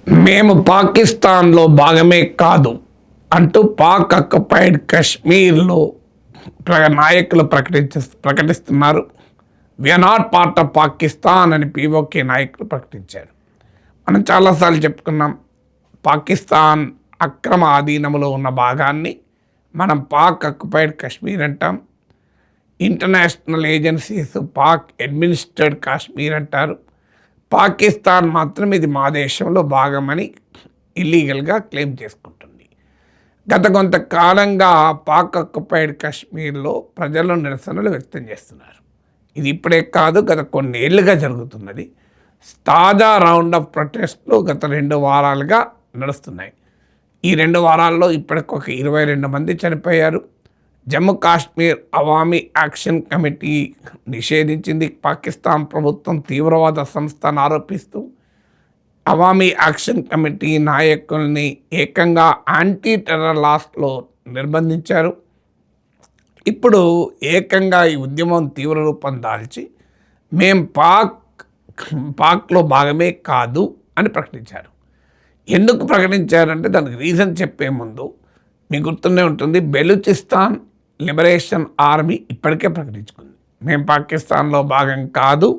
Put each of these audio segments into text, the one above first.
మేము పాకిస్తాన్లో భాగమే కాదు అంటూ పాక్ ఆక్యుపైడ్ కశ్మీర్లో నాయకులు ప్రకటిస్తున్నారు. We are not part of Pakistan అని పీఓకే నాయకులు ప్రకటించారు. మనం చాలాసార్లు చెప్పుకున్నాం, పాకిస్తాన్ అక్రమ ఆధీనంలో ఉన్న భాగాన్ని మనం పాక్ ఆక్యుపైడ్ కశ్మీర్ అంటాం. International agencies Pak administrated Kashmir అంటారు. పాకిస్తాన్ మాత్రం ఇది మా దేశంలో భాగమని ఇల్లీగల్గా క్లెయిమ్ చేసుకుంటుంది. గత కొంతకాలంగా పాక్ ఆక్యుపైడ్ కశ్మీర్లో ప్రజలు నిరసనలు వ్యక్తం చేస్తున్నారు. ఇది ఇప్పుడే కాదు, గత కొన్నేళ్లుగా జరుగుతున్నది. తాజా రౌండ్ ఆఫ్ ప్రొటెస్ట్లు గత 2 వారాలుగా నడుస్తున్నాయి. ఈ 2 వారాల్లో ఇప్పటికొక 22 మంది చనిపోయారు. జమ్మూ కాశ్మీర్ అవామీ యాక్షన్ కమిటీ నిషేధించింది. పాకిస్తాన్ ప్రభుత్వం తీవ్రవాద సంస్థను ఆరోపిస్తూ అవామీ యాక్షన్ కమిటీ నాయకుల్ని ఏకంగా యాంటీ టెర్రర్ లాస్లో నిర్బంధించారు. ఇప్పుడు ఏకంగా ఈ ఉద్యమం తీవ్ర రూపం దాల్చి మేం పాక్లో భాగమే కాదు అని ప్రకటించారు. ఎందుకు ప్రకటించారంటే దానికి రీజన్ చెప్పే ముందు మీకు గుర్తుండే ఉంటుంది, బెలూచిస్తాన్ లిబరేషన్ ఆర్మీ ఇప్పటికే ప్రకటించుకుంది, మేము పాకిస్తాన్లో భాగం కాదు,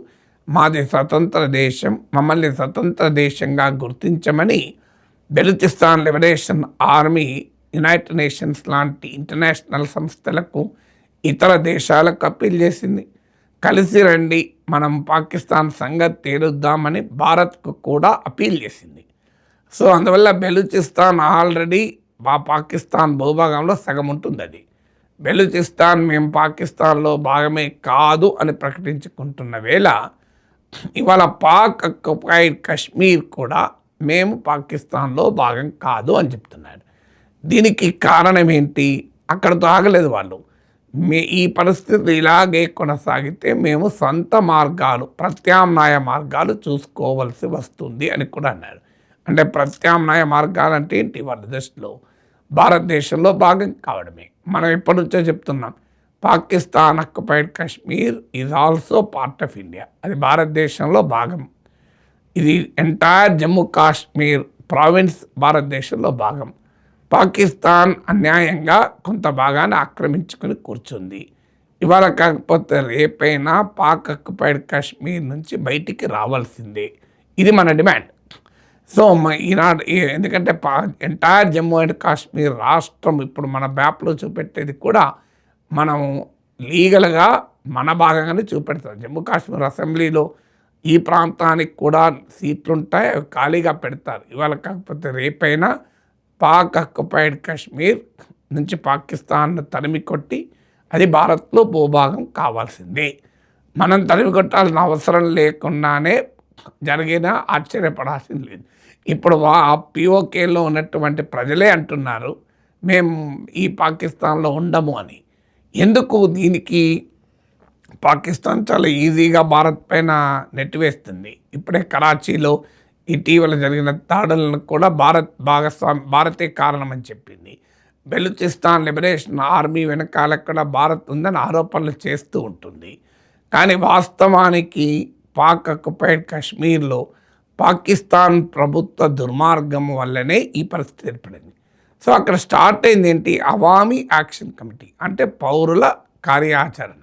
మాది స్వతంత్ర దేశం, మమ్మల్ని స్వతంత్ర దేశంగా గుర్తించమని Balochistan liberation army united nations లాంటి ఇంటర్నేషనల్ సంస్థలకు, ఇతర దేశాలకు అప్పీల్ చేసింది. కలిసి రండి, మనం పాకిస్తాన్ సంగతి తేలుద్దామని భారత్కు కూడా అప్పీల్ చేసింది. సో అందువల్ల బెలూచిస్తాన్ ఆల్రెడీ పాకిస్తాన్ భూభాగంలో సగం ఉంటుంది. అది బెలూచిస్తాన్ మేము పాకిస్తాన్లో భాగమే కాదు అని ప్రకటించుకుంటున్న వేళ ఇవాళ పాక్ ఆక్యుపైడ్ కశ్మీర్ కూడా మేము పాకిస్తాన్లో భాగం కాదు అని చెప్తున్నారు. దీనికి కారణం ఏంటి? అక్కడతో ఆగలేదు వాళ్ళు. ఈ పరిస్థితులు ఇలాగే కొనసాగితే మేము సొంత మార్గాలు, ప్రత్యామ్నాయ మార్గాలు చూసుకోవాల్సి వస్తుంది అని కూడా అన్నారు. అంటే ప్రత్యామ్నాయ మార్గాలు అంటే ఏంటి? వాళ్ళ దృష్టిలో భారతదేశంలో భాగం కావడమే. మనం ఎప్పటి నుంచో చెప్తున్నాం, Pakistan occupied Kashmir is also part of India, అది భారతదేశంలో భాగం. ఇది ఎంటైర్ జమ్మూ కాశ్మీర్ ప్రావిన్స్ భారతదేశంలో భాగం. పాకిస్తాన్ అన్యాయంగా కొంత భాగాన్ని ఆక్రమించుకుని కూర్చుంది. ఇవాళ కాకపోతే రేపైనా పాక్ ఆక్యుపైడ్ కశ్మీర్ నుంచి బయటికి రావాల్సిందే, ఇది మన డిమాండ్. సో ఈనాడు ఎందుకంటే ఎంటైర్ జమ్మూ అండ్ కాశ్మీర్ రాష్ట్రం ఇప్పుడు మన మ్యాప్లో చూపెట్టేది కూడా మనం లీగల్గా మన భాగంగానే చూపెడతాం. జమ్మూ కాశ్మీర్ అసెంబ్లీలో ఈ ప్రాంతానికి కూడా సీట్లు ఉంటాయి, అవి ఖాళీగా పెడతారు. ఇవాళ కాకపోతే రేపైనా పాక్ ఆక్యుపైడ్ కశ్మీర్ నుంచి పాకిస్తాన్ను తరిమి కొట్టి అది భారత్లో భూభాగం కావాల్సిందే. మనం తరిమి కొట్టాల్సిన అవసరం లేకుండానే జరిగినా ఆశ్చర్యపడాల్సింది లేదు. ఇప్పుడు పీఓకేలో ఉన్నటువంటి ప్రజలే అంటున్నారు మేము ఈ పాకిస్తాన్లో ఉండము అని. ఎందుకు? దీనికి పాకిస్తాన్ చాలా ఈజీగా భారత్ పైన నెట్టివేస్తుంది. ఇప్పుడే కరాచీలో ఇటీవల జరిగిన దాడులను కూడా భారతే కారణమని చెప్పింది. బెలూచిస్తాన్ లిబరేషన్ ఆర్మీ వెనకాల కూడా భారత్ ఉందని ఆరోపణలు చేస్తూ ఉంటుంది. కానీ వాస్తవానికి పాక్ ఆక్యుపైడ్ కశ్మీర్లో పాకిస్తాన్ ప్రభుత్వ దుర్మార్గం వల్లనే ఈ పరిస్థితి ఏర్పడింది. సో అక్కడ స్టార్ట్ అయింది ఏంటి? అవామీ యాక్షన్ కమిటీ, అంటే పౌరుల కార్యాచరణ.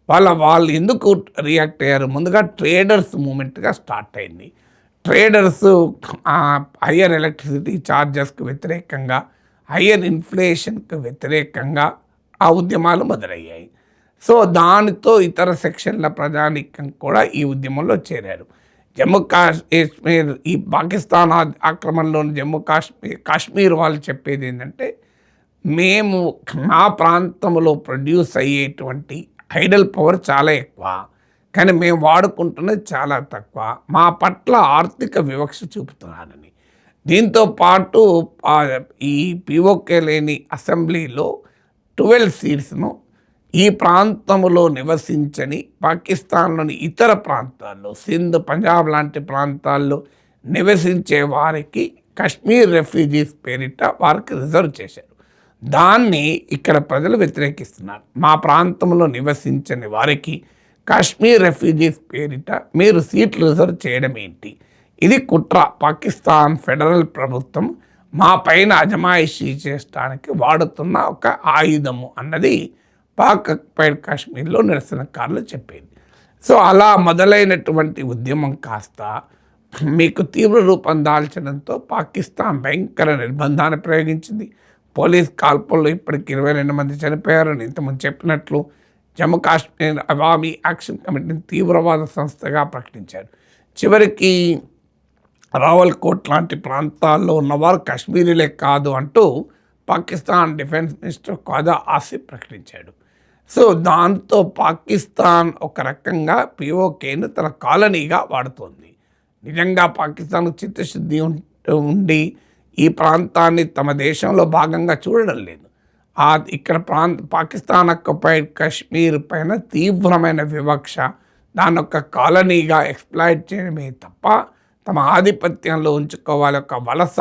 వాళ్ళు ఎందుకు రియాక్ట్ అయ్యారు? ముందుగా ట్రేడర్స్ మూమెంట్గా స్టార్ట్ అయింది. ట్రేడర్స్ హయ్యర్ ఎలక్ట్రిసిటీ ఛార్జెస్కి వ్యతిరేకంగా, హయ్యర్ ఇన్ఫ్లేషన్కి వ్యతిరేకంగా ఆ ఉద్యమాలు మొదలయ్యాయి. సో దానితో ఇతర సెక్షన్ల ప్రజానీకం కూడా ఈ ఉద్యమంలో చేరారు. జమ్మూ కాశ్మీర్ ఈ పాకిస్తాన్ ఆక్రమణలో జమ్మూ కాశ్మీర్ వాళ్ళు చెప్పేది ఏంటంటే, మేము మా ప్రాంతంలో ప్రొడ్యూస్ అయ్యేటువంటి ఐడల్ పవర్ చాలా ఎక్కువ, కానీ మేము వాడుకుంటున్నది చాలా తక్కువ, మా పట్ల ఆర్థిక వివక్ష చూపుతున్నారని. దీంతో పాటు ఈ పీఓకే లేని అసెంబ్లీలో 12 సీట్స్ను ఈ ప్రాంతంలో నివసించని పాకిస్తాన్లోని ఇతర ప్రాంతాల్లో, సింధ్, పంజాబ్ లాంటి ప్రాంతాల్లో నివసించే వారికి కశ్మీర్ రెఫ్యూజీస్ పేరిట వారికి రిజర్వ్ చేశారు. దాన్ని ఇక్కడ ప్రజలు వ్యతిరేకిస్తున్నారు. మా ప్రాంతంలో నివసించని వారికి కాశ్మీర్ రెఫ్యూజీస్ పేరిట మీరు సీట్లు రిజర్వ్ చేయడం ఏంటి? ఇది కుట్ర. పాకిస్తాన్ ఫెడరల్ ప్రభుత్వం మా పైన అజమాయిషీ చేయడానికి వాడుతున్న ఒక ఆయుధము అన్నది పాక్ ఆక్యుపైడ్ కాశ్మీర్లో నిరసనకారులు చెప్పేది. సో అలా మొదలైనటువంటి ఉద్యమం కాస్త మీకు తీవ్ర రూపం దాల్చడంతో పాకిస్తాన్ భయంకర నిర్బంధాన్ని ప్రయోగించింది. పోలీస్ కాల్పుల్లో ఇప్పటికి 22 మంది చనిపోయారని ఇంతకుముందు చెప్పినట్లు జమ్మూ కాశ్మీర్ అవామీ యాక్షన్ కమిటీని తీవ్రవాద సంస్థగా ప్రకటించారు. చివరికి రావల్కోట్ లాంటి ప్రాంతాల్లో ఉన్నవారు కాశ్మీరీలే కాదు అంటూ పాకిస్తాన్ డిఫెన్స్ మినిస్టర్ ఖాజా ఆసిఫ్ ప్రకటించాడు. సో దాంతో పాకిస్తాన్ ఒక రకంగా పిఓకేను తన కాలనీగా వాడుతోంది. నిజంగా పాకిస్తాన్ చిత్తశుద్ధి ఉండి ఈ ప్రాంతాన్ని తమ దేశంలో భాగంగా చూడడం లేదు. ఇక్కడ పాకిస్తాన్ ఆక్యుపైడ్ కాశ్మీర్ పైన తీవ్రమైన వివక్ష, దాని ఒక కాలనీగా ఎక్స్ప్లాయిట్ చేయడమే తప్ప తమ ఆధిపత్యంలో ఉంచుకోవాలి ఒక వలస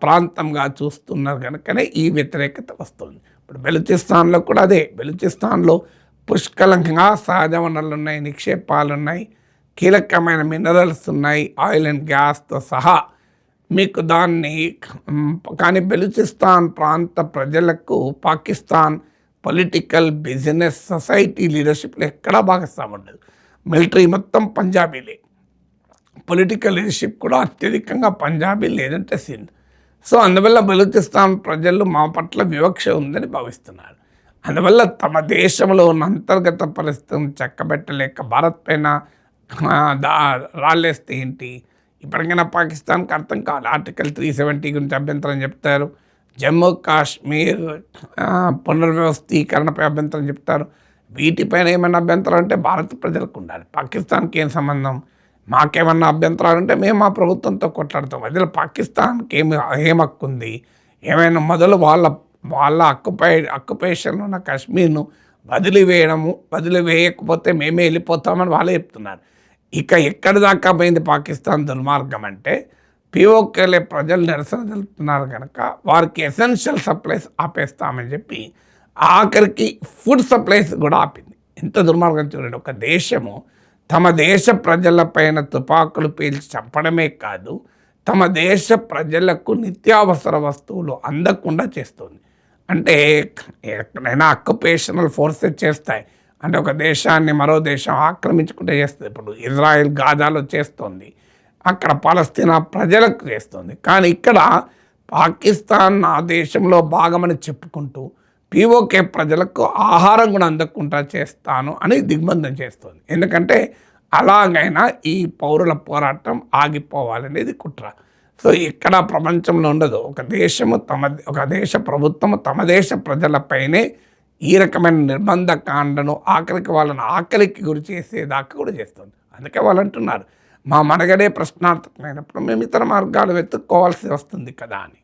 ప్రాంతంగా చూస్తున్నారు కనుకనే ఈ వ్యతిరేకత వస్తుంది. ఇప్పుడు బెలూచిస్తాన్లో కూడా అదే. బెలూచిస్తాన్లో పుష్కలంగా సహజ వనరులు ఉన్నాయి, నిక్షేపాలు ఉన్నాయి, కీలకమైన మినరల్స్ ఉన్నాయి, ఆయిల్ అండ్ గ్యాస్తో సహా. మీకు దాన్ని కానీ బెలూచిస్తాన్ ప్రాంత ప్రజలకు పాకిస్తాన్ పొలిటికల్, బిజినెస్, సొసైటీ లీడర్షిప్లో ఎక్కడా భాగస్వామ్యం ఉండదు. మిలిటరీ మొత్తం పంజాబీలే, పొలిటికల్ లీడర్షిప్ కూడా అత్యధికంగా పంజాబీ లేదంటే సింధ్. సో అందువల్ల బెలూచిస్తాన్ ప్రజలు మా పట్ల వివక్ష ఉందని భావిస్తున్నారు. అందువల్ల తమ దేశంలో ఉన్న అంతర్గత పరిస్థితులను చక్కబెట్టలేక భారత్ పైన రాళ్ళేస్తే ఏంటి? ఇప్పటికైనా పాకిస్తాన్కి అర్థం కావాలి. ఆర్టికల్ 370 గురించి అభ్యంతరం చెప్తారు, జమ్మూ కాశ్మీర్ పునర్వ్యవస్థీకరణపై అభ్యంతరం చెప్తారు. వీటిపైన ఏమైనా అభ్యంతరం అంటే భారత ప్రజలకు ఉండాలి. పాకిస్తాన్కి ఏం సంబంధం? మాకేమన్నా అభ్యంతరాలు ఉంటే మేము మా ప్రభుత్వంతో కొట్లాడతాం. అదే పాకిస్తాన్కి ఏం హక్కు ఉంది? ఏమైనా మొదలు వాళ్ళ అక్యుపేషన్లో ఉన్న కాశ్మీర్ను వదిలివేయకపోతే మేమే వెళ్ళిపోతామని వాళ్ళే చెప్తున్నారు. ఇక ఎక్కడి దాకా పోయింది పాకిస్తాన్ దుర్మార్గం అంటే పిఓకేలే ప్రజలు నిరసన తెలుపుతున్నారు కనుక వారికి ఎసెన్షియల్ సప్లైస్ ఆపేస్తామని చెప్పి ఆఖరికి ఫుడ్ సప్లైస్ కూడా ఆపింది. ఎంత దుర్మార్గం చూడండి. ఒక దేశము తమ దేశ ప్రజలపైన తుపాకులు పేల్చి చంపడమే కాదు, తమ దేశ ప్రజలకు నిత్యావసర వస్తువులు అందకుండా చేస్తుంది. అంటే ఎక్కడైనా ఆక్యుపేషనల్ ఫోర్సెస్ చేస్తాయి అంటే ఒక దేశాన్ని మరో దేశం ఆక్రమించుకుంటే చేస్తుంది. ఇప్పుడు ఇజ్రాయెల్ గాజాలో చేస్తుంది, అక్కడ పాలస్తీనా ప్రజలకు చేస్తుంది. కానీ ఇక్కడ పాకిస్తాన్ నా దేశంలో భాగమని చెప్పుకుంటూ పిఓకే ప్రజలకు ఆహారం కూడా అందకుండా చేస్తాను అని దిగ్బంధం చేస్తుంది. ఎందుకంటే అలాగైనా ఈ పౌరుల పోరాటం ఆగిపోవాలనేది కుట్ర. సో ఇక్కడ ప్రపంచంలో ఉండదు. ఒక దేశ ప్రభుత్వము తమ దేశ ప్రజలపైనే ఈ రకమైన నిర్బంధ కాండను ఆఖరికి వాళ్ళని ఆకలికి గురి చేసేదాకా కూడా చేస్తుంది. అందుకే వాళ్ళు అంటున్నారు మా మనగడే ప్రశ్నార్థకమైనప్పుడు మేము ఇతర మార్గాలు వెతుక్కోవాల్సి వస్తుంది కదా అని.